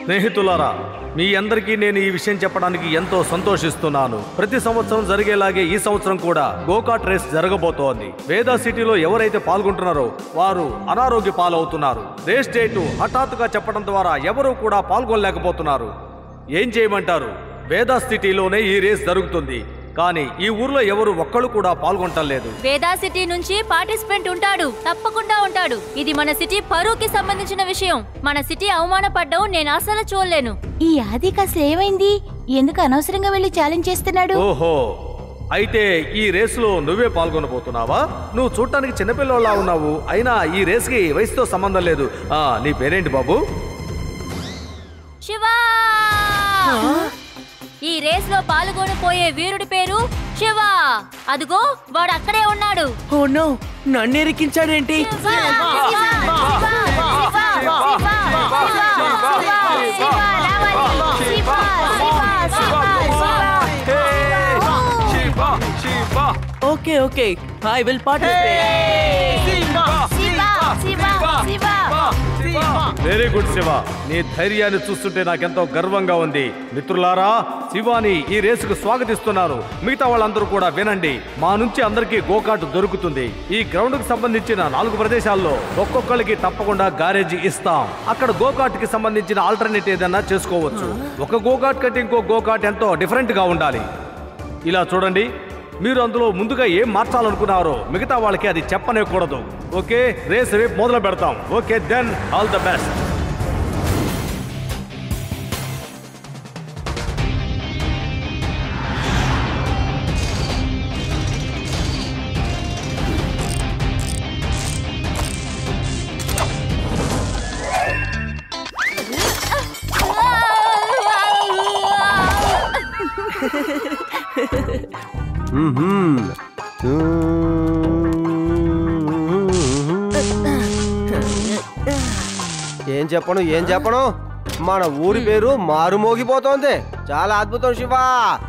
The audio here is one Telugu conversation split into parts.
స్నేహితులారా, మీ అందరికీ నేను ఈ విషయం చెప్పడానికి ఎంతో సంతోషిస్తున్నాను. ప్రతి సంవత్సరం జరిగేలాగే ఈ సంవత్సరం కూడా గోకాట్ రేస్ జరగబోతోంది. వేదా సిటీలో ఎవరైతే పాల్గొంటున్నారో వారు అనారోగ్య పాలవుతున్నారు. రేస్ డేటు హఠాత్తుగా చెప్పడం ద్వారా ఎవరూ కూడా పాల్గొనలేకపోతున్నారు. ఏం చేయమంటారు? వేదా సిటీలోనే ఈ రేస్ జరుగుతుంది, కానీ ఈ ఊర్లో ఎవరు ఒక్కళ్ళు కూడా పాల్గొంటలేదు. వేదా సిటీ నుంచి పార్టిసిపెంట్ ఉంటాడు, తప్పకుండా ఉంటాడు. ఇది మన సిటీ పరువుకి సంబంధించిన విషయం. మన సిటీ అవమానపడ్డం నేను అసలు చూడలేను. ఈ ఆదికి అసలు ఏమైంది? ఎందుకు అనవసరంగా వెళ్ళి ఛాలెంజ్ చేస్తున్నాడు? ఓహో, అయితే ఈ రేసులో నువ్వే పాల్గొనబోతున్నావా? నువ్వు చూడటానికి చిన్నపిల్లలా ఉన్నావు, అయినా ఈ రేస్కి వయసుతో సంబంధం లేదు. నీ పేరేంటి బాబు? శివా! ఈ రేస్ లో పాల్గొనిపోయే వీరుడి పేరు శివ. అదుగో వాడు అక్కడే ఉన్నాడు. ఓ నో, నన్ను ఎరికించాడేంటి? Okay okay, I will participate. Very good Shiva, నీ ధైర్యాన్ని చూస్తుంటే నాకెంతో గర్వంగా ఉంది. మిత్రులారా, శివాని ఈ రేసుకు స్వాగతిస్తున్నారు. మిగతా వాళ్ళందరూ కూడా వినండి. మా నుంచి అందరికీ గోకాట్ దొరుకుతుంది. ఈ గ్రౌండ్ కు సంబంధించిన 4 ప్రదేశాల్లో ఒక్కొక్కరికి తప్పకుండా గ్యారేజీ ఇస్తాం. అక్కడ గోకాట్ కి సంబంధించిన ఆల్టర్నేట్ ఏదైనా చేసుకోవచ్చు. ఒక గోకాట్ కంటే ఇంకో గోకాట్ ఎంతో డిఫరెంట్ గా ఉండాలి. ఇలా చూడండి, మీరు అందులో ముందుగా ఏం మార్చాలనుకున్నారో మిగతా వాళ్ళకి అది చెప్పనేకూడదు. ఓకే, రేస్ రేపు మొదలు పెడతాం. Okay, then all the best. ఏం చెప్పను మన ఊరి పేరు మారుమోగిపోతోంది. చాలా అద్భుతం శివ,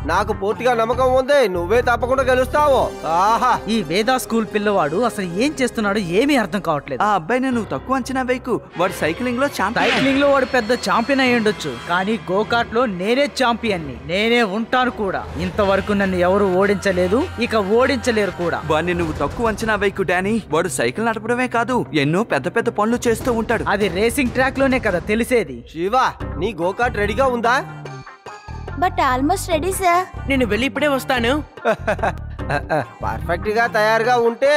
నాకు పూర్తిగా నమ్మకం ఉంది, నువ్వే తప్పకుండా గెలుస్తావు. ఆహా, ఈ వేదా స్కూల్ పిల్లవాడు అసలు ఏం చేస్తున్నాడు ఏమీ అర్థం కావట్లేదు. ఆ అబ్బాయిని నువ్వు తక్కువ అంచనా వేయకు. వాడు సైక్లింగ్ లో వాడు పెద్ద ఛాంపియన్ అయి ఉండొచ్చు, కానీ గోకాట్ లో నేనే ఛాంపియన్ ని, నేనే ఉంటాను కూడా. ఇంతవరకు నన్ను ఎవరు ఓడించలేదు, ఇక ఓడించలేరు కూడా. వాడిని నువ్వు తక్కువ అంచనా వేయకు డానీ. వాడు సైకిల్ నడపడమే కాదు, ఎన్నో పెద్ద పెద్ద పనులు చేస్తూ ఉంటాడు. అది రేసింగ్ ట్రాక్ లోనే కదా తెలిసేది. శివ, నీ గోకాట్ రెడీగా ఉందా? But almost ready sir. నేను వెళ్ళి ఇప్పుడే వస్తాను. పర్ఫెక్ట్ గా తయారుగా ఉంటే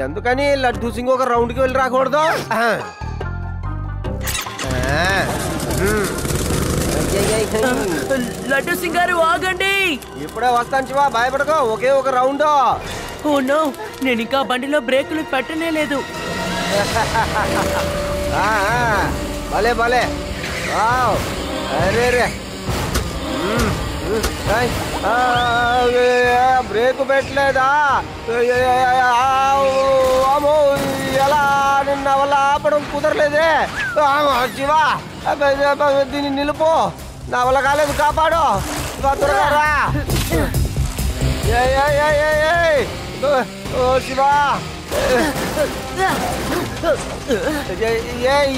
ఎందుకని లడ్డూ సింగ్ ఒక రౌండ్ కి వెళ్ళి రాకూడదు? లడ్డూ సింగ్ గారు ఆగండి. ఇప్పుడే వస్తాను శివ, భయపడకో. ఒకే ఒక రౌండ్. ఓ నో, నేను ఇంకా బండిలో బ్రేకులు పెట్టనే లేదు. భలే భలే, అరే రే, బ్రేక్ పెట్టలేదా? అమ్మో, ఎలా నిన్న వల్ల ఆపడం కుదరలేదే. శివ, దీన్ని నిలుపు, నా వల్ల కాలేదు, కాపాడు. త్వరగా రా. ఓ శివ,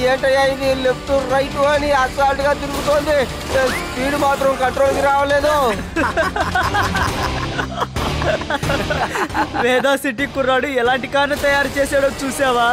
ఏంటయ్యా ఇది? లెఫ్ట్ రైట్ అని అసాల్ట్ గా తిరుగుతోంది, స్పీడ్ మాత్రం కంట్రోల్కి రావలేదు. వేదా సిటీ కుర్రాడు ఎలాంటి కారు తయారు చేసాడో చూసావా?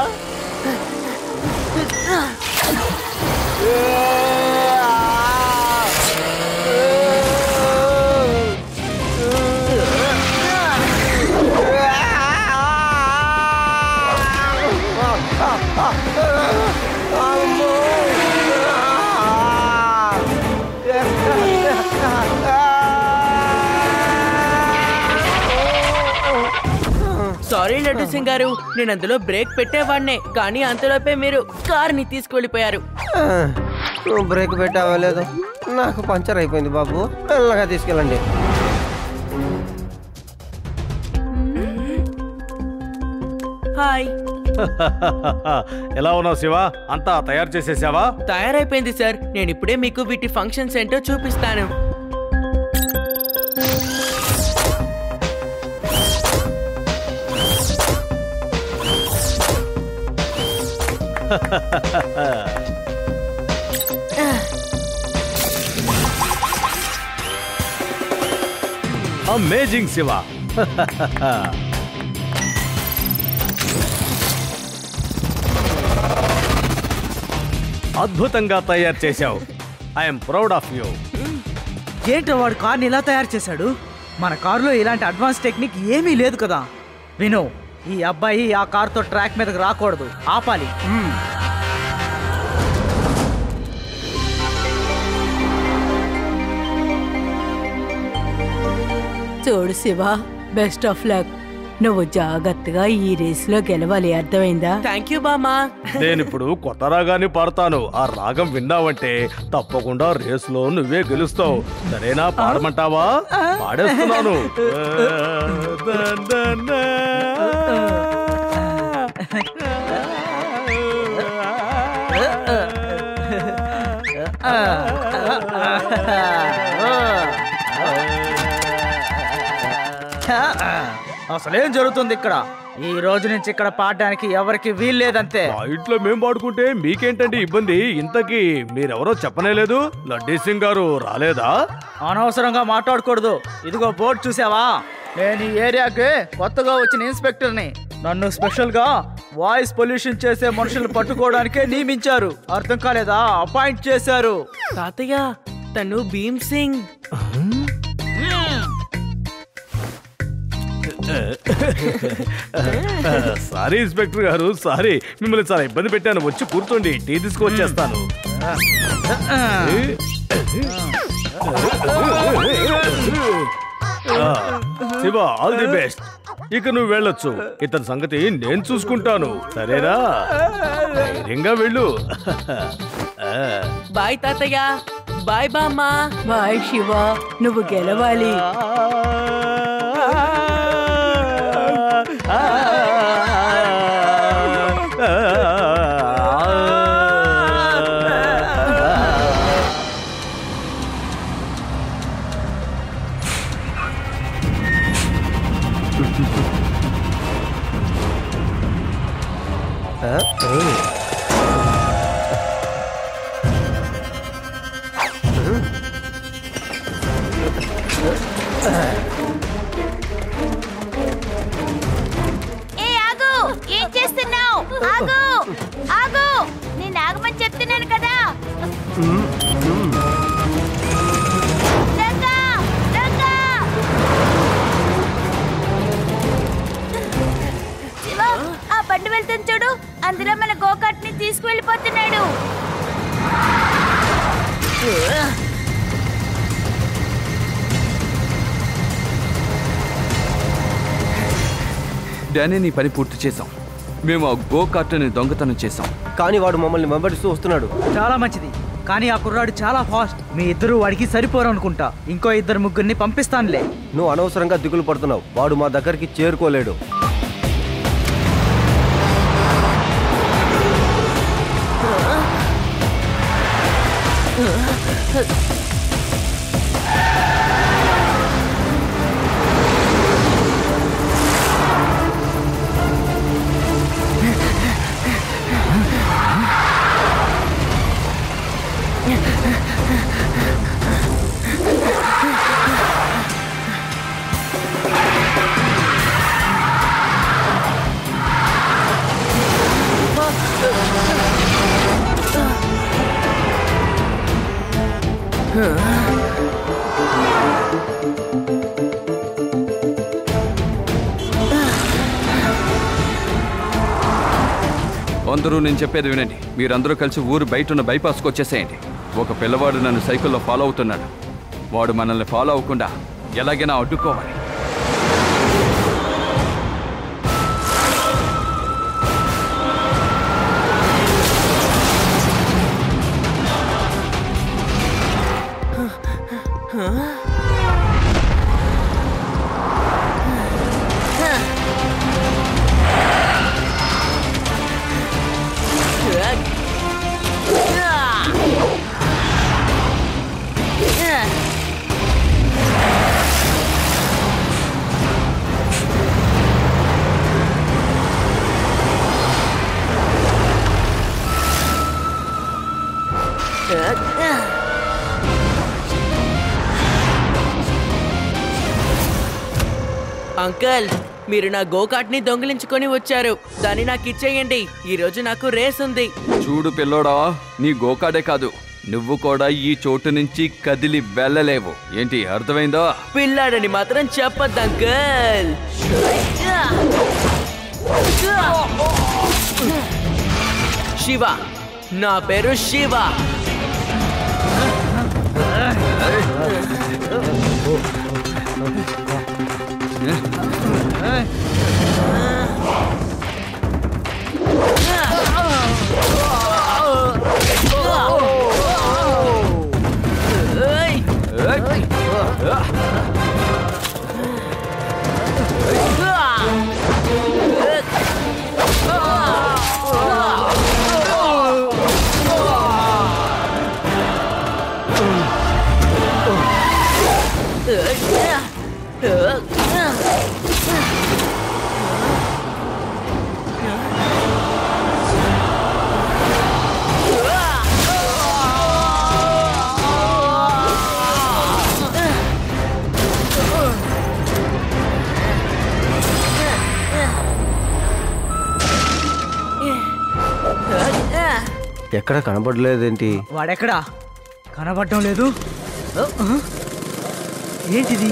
సారీ లడ్డు సింగ్ గారు, నేను అందులో బ్రేక్ పెట్టేవాడినే, కానీ అంతలోపే మీరు కార్ని తీసుకువెళ్ళిపోయారు. బ్రేక్ పెట్టావా? లేదు, నాకు పంచర్ అయిపోయింది బాబు, మెల్లగా తీసుకెళ్ళండి. హాయ్. ఎలా ఉన్నావు శివ? అంతా తయారు చేసేసావా? తయారైపోయింది సార్, నేను ఇప్పుడే మీకు వీటి ఫంక్షన్స్ ఏంటో చూపిస్తాను. అమేజింగ్ శివ. అద్భుతంగా తయారు చేశావు. I'm proud of you. ఏంటో వాడు కార్ని ఇలా తయారు చేశాడు? మన కారులో ఇలాంటి అడ్వాన్స్ టెక్నిక్ ఏమీ లేదు కదా. విను, ఈ అబ్బాయి ఆ కారుతో ట్రాక్ మీదకి రాకూడదు, ఆపాలి. చూడు శివ, బెస్ట్ ఆఫ్ లక్. నువ్వు జాగ్రత్తగా ఈ రేసులో గెలవాలి, అర్థమైందా? థ్యాంక్ యూ బామ్మా. నేనిప్పుడు కొత్త రాగాన్ని పాడతాను. ఆ రాగం విన్నావంటే తప్పకుండా రేసులో నువ్వే గెలుస్తావు. సరేనా? పాడమంటావా? పాడేస్తున్నాను. అసలేం జరుగుతుంది ఇక్కడ? ఈ రోజు నుంచి ఇక్కడ పాడడానికి ఎవరికి వీల్లేదంతే. మా ఇంట్లో మేం పాడుకుంటే మీకేంటండి ఇబ్బంది? ఇంతకీ మీరెవరో చెప్పనేలేదు. లడ్డీ సింగ్ గారు రాలేదా? అనవసరంగా మాట్లాడకూడదు. ఇదిగో బోర్డు చూసావా? నేను ఈ ఏరియాకి కొత్తగా వచ్చిన ఇన్స్పెక్టర్ని. నన్ను స్పెషల్ గా వాయిస్ పొల్యూషన్ చేసే మనుషులు పట్టుకోవడానికే నియమించారు. అర్థం కాలేదా? అపాయింట్ చేశారు. తాతయ్య, తను భీమ్ సింగ్. సారీ ఇన్స్పెక్టర్ గారు, సారీ. మిమ్మల్ని చాలా ఇబ్బంది పెట్టాను. వచ్చి కూర్చోండి, టీ తీసుకొచ్చేస్తాను. Shiva, all the best. ఇక నువ్వు వెళ్ళొచ్చు. ఇతని సంగతి నేను చూసుకుంటాను. సరేనా? ధైర్యంగా వెళ్ళు. బాయ్ తాతయ్య. బాయ్ బామ్మా. బాయ్ శివ, నువ్వు గెలవాలి. బండి వెళ్తుంది చూడు, అందులో మన గోకాట్ ని తీసుకువెళ్ళిపోతున్నాడు. డానీ, నీ పని పూర్తి చేసాం. మేము ఆ గో కార్ట్ని దొంగతనం చేసాం. కానీ వాడు మమ్మల్ని వెంబడిస్తూ వస్తున్నాడు. చాలా మంచిది, కానీ ఆ కుర్రాడు చాలా ఫాస్ట్. మీ ఇద్దరు వాడికి సరిపోరు అనుకుంటా. ఇంకో ఇద్దరు ముగ్గురిని పంపిస్తానులే. నువ్వు అనవసరంగా దిగులు పడుతున్నావు. వాడు మా దగ్గరికి చేరుకోలేడు. అందరూ నేను చెప్పేది వినండి. మీరందరూ కలిసి ఊరు బయట ఉన్న బైపాస్కి వచ్చేసేయండి. ఒక పిల్లవాడు నన్ను సైకిల్లో ఫాలో అవుతున్నాడు. వాడు మనల్ని ఫాలో అవ్వకుండా ఎలాగైనా అడ్డుకోవాలి. అంకల్ మీరు నా గోకాట్ ని దొంగిలించుకొని వచ్చారు. దాన్ని నాకు ఇచ్చేయండి. ఈ రోజు నాకు రేస్ ఉంది. చూడు పిల్లోడా, నీ గోకాడే కాదు, నువ్వు కూడా ఈ చోటు నుంచి కదిలి వెళ్ళలేవు. ఏంటి అర్థమైందా? పిల్లాడని మాత్రం చెప్పద్దు అంకల్. శివ, నా పేరు శివ. ఎక్కడ కనబడలేదేంటి? వాడెక్కడా కనబడటం లేదు. ఏంటిది?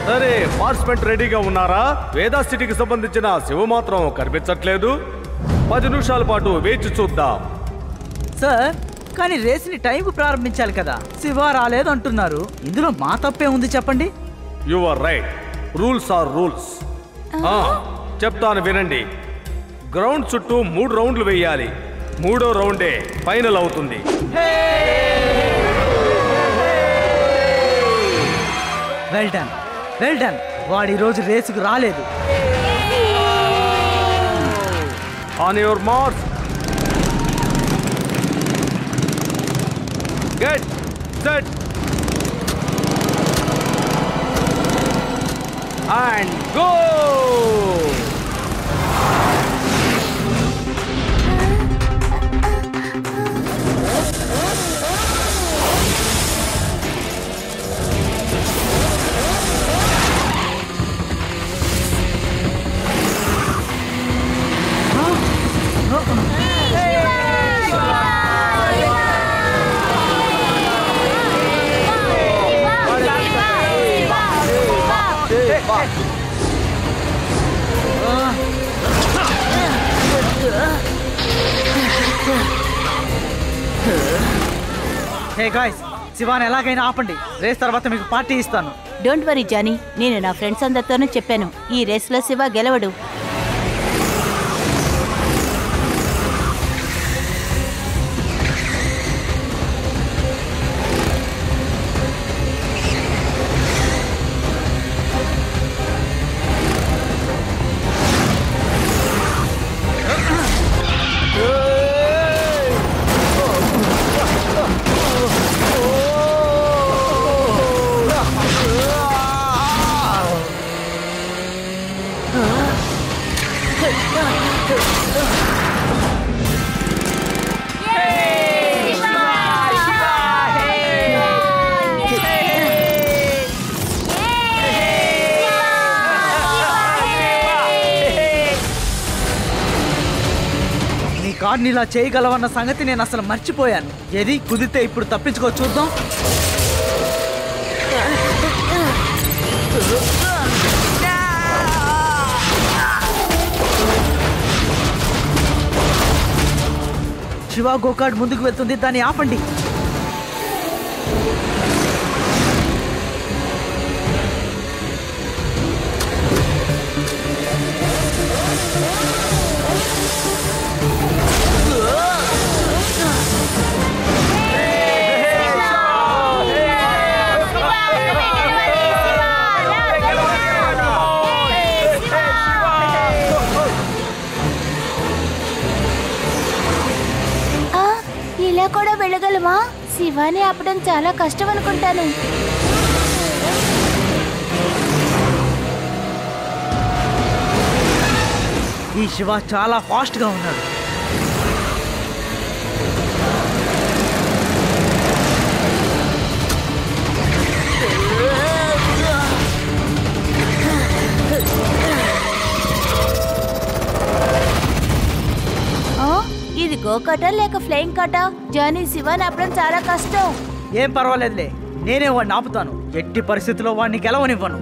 సరే, పార్టిసిపెంట్ రెడీగా ఉన్నారా? వేదా సిటీకి సంబంధించిన శివ మాత్రం కనిపించట్లేదు. 10 నిమిషాల పాటు వేచి చూద్దాం. సార్, కానీ రేస్ని టైంకు ప్రారంభించాలి కదా. శివ రాలేదు అంటున్నారు. ఇందులో మా తప్పే ఉంది చెప్పండి. You are right. Rules are rules. చెప్తాను వినండి. గ్రౌండ్ చుట్టూ 3 రౌండ్లు వేయాలి. 3వ రౌండే ఫైనల్ అవుతుంది. Well done, well done. వాడు ఈరోజు రేసుకు రాలేదు. On your marks, get set and go. Hey guys, Shivani ఎలాగైనా ఆపండి. రేస్ తర్వాత మీకు పార్టీ ఇస్తాను. డోంట్ వరీ జానీ, నేను నా ఫ్రెండ్స్ అందరితోనూ చెప్పాను, ఈ రేస్లో శివ గెలవడు. కార్డ్ని ఇలా చేయగలవన్న సంగతి నేను అసలు మర్చిపోయాను. ఏది కుదిరితే ఇప్పుడు తప్పించుకో చూద్దాం. శివ గోకార్డ్ ముందుకు వెళ్తుంది, దాన్ని ఆపండి. ఇలా కూడా వెళ్ళగలమా? శివాని ఆపడం చాలా కష్టం అనుకుంటాను. ఈ శివ చాలా ఫాస్ట్ గా ఉన్నాడు. ఇది గోకాటా లేక ఫ్లయింగ్ కాటా? జానీ, శివాని ఆపడం చాలా కష్టం. ఏం పర్వాలేదులే, నేనే వాడిని ఆపుతాను. ఎట్టి పరిస్థితుల్లో వాడిని గెలవనివ్వను.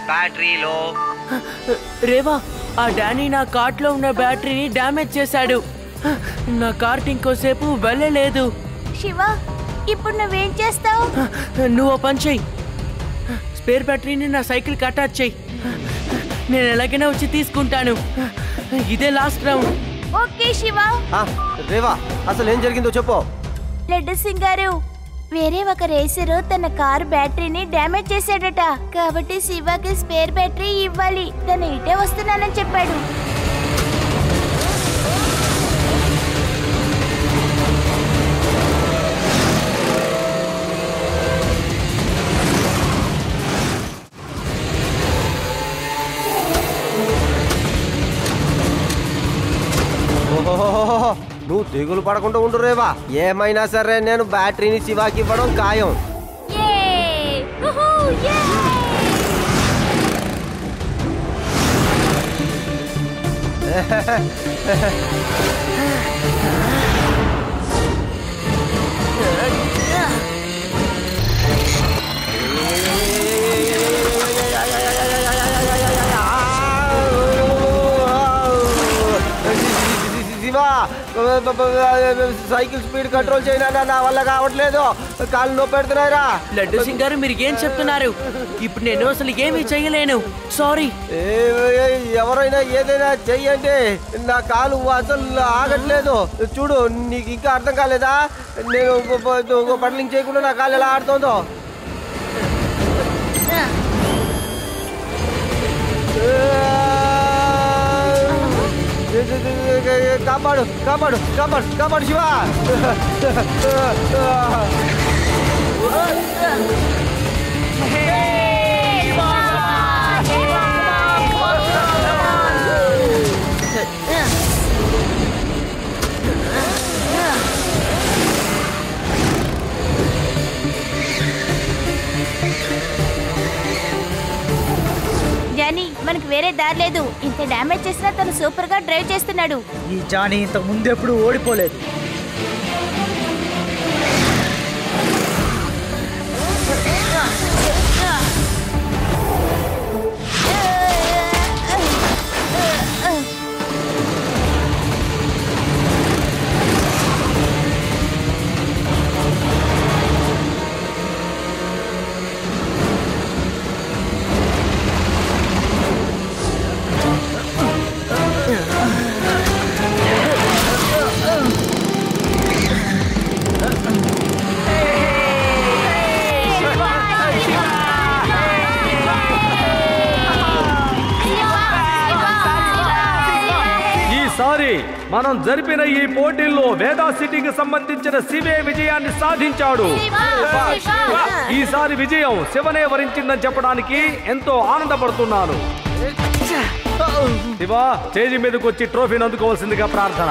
బ్యాటరీలో రేవా, ఆ డానీ నా కార్ట్లో ఉన్న బ్యాటరీని డ్యామేజ్ చేశాడు. నా కార్ట్ ఇంకోసేపు వెళ్ళలేదు. శివ, ఇప్పుడు నువ్వేం చేస్తావు? నువ్వు పని చెయ్యి, స్పేర్ బ్యాటరీని నా సైకిల్కి అటాచ్ చెయ్యి. నేను ఎలాగైనా వచ్చి తీసుకుంటాను. ఇదే last round. Okay Shiva. Reva, అసలు ఏం జరిగిందో చెప్పు. లడ్డు సింగ్ గారు, వేరే ఒక రేసరు తన కారు బ్యాటరీని డ్యామేజ్ చేశాడట. కాబట్టి శివకి స్పేర్ బ్యాటరీ ఇవ్వాలి. తను ఇటే వస్తున్నానని చెప్పాడు. నువ్వు దిగులు పడకుండా ఉండు రేవా. ఏమైనా సరే నేను బ్యాటరీని శివాకి ఇవ్వడం ఖాయం. సైకిల్ స్పీడ్ కంట్రోల్ చేయనా, నా వల్ల కావట్లేదు. కాళ్ళు నొప్పి పెడుతున్నాయిరా. లడ్డు సింగ్ గారు, మీరు ఏం చెప్తున్నారు? ఇప్పుడు నేను అసలు ఏమీ చెయ్యలేను. సారీ. ఎవరైనా ఏదైనా చెయ్యండి, నా కాలు అసలు ఆగట్లేదు. చూడు, నీకు ఇంకా అర్థం కాలేదా? నేను పడ్లింగ్ చేయకుండా నా కాలు ఎలా ఆడుతుందో. కాపాడు కాపాడు కాపాడు కాపాడు శివ. జానీ, మనకు వేరే దారి లేదు. ఇంత డ్యామేజ్ చేసినా తను సూపర్ గా డ్రైవ్ చేస్తున్నాడు. ఈ జానీ ఇంతకు ముందెప్పుడు ఓడిపోలేదు. మనం జరిపిన ఈ పోటీల్లో వేదా సిటీకి సంబంధించిన శివే విజయాన్ని సాధించాడు. ఈసారి విజయం శివనే వరించిందని చెప్పడానికి ఎంతో ఆనందపడుతున్నాను. శివ, స్టేజి మీదకి వచ్చి ట్రోఫీని అందుకోవాల్సిందిగా ప్రార్థన.